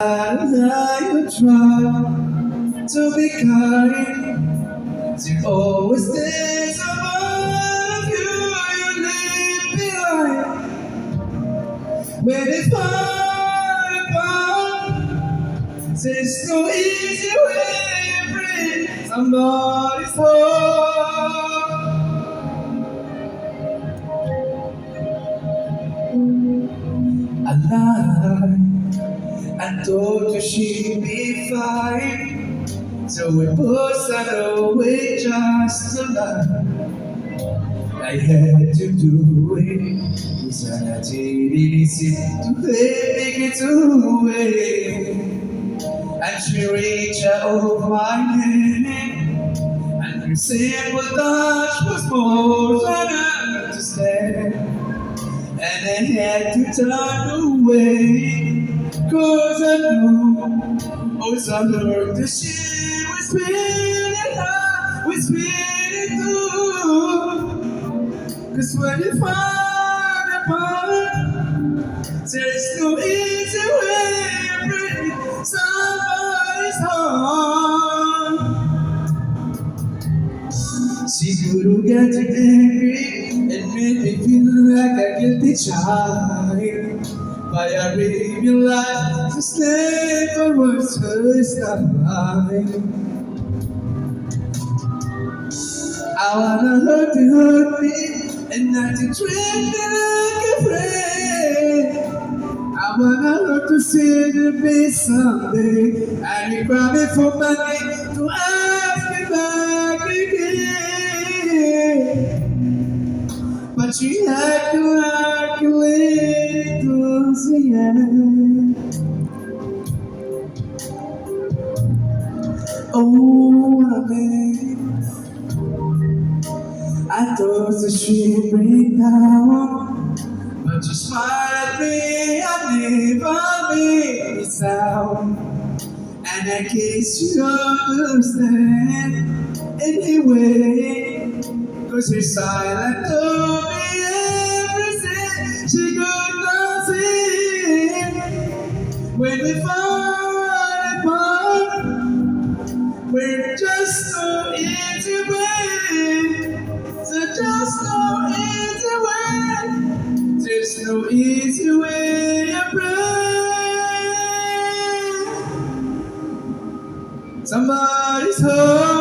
I would try to be kind. You always think about you leave behind. When it's far apart, there's no easy way to break somebody's heart. I lied, I told you she'd be fine. So we both sat away just to lie. I had to do it, cause I didn't easy to make it away. And she reached out of my hand, and her simple touch was more than I understand. And I had to turn away, cause I knew, oh, I learned that she was feeling high, was feeling too. Cause when you fall apart, there's no easy way to break somebody's heart. She couldn't get too angry and made me feel like a guilty child. But I realized to stay for was first time. I wanna hurt to hurt me and not to treat me like a friend. I wanna hurt to see the be someday. I be crying for money to ask me back again. But she had to calculate towards the end. Oh, I mean, I thought that she'd break down, but you smiled at me, I never made a sound. And I guess you understand anyway, cause your silence told me everything she could not see. When we fall apart, we're just so easy way. So just no easy way. There's no easy way to break somebody's heart.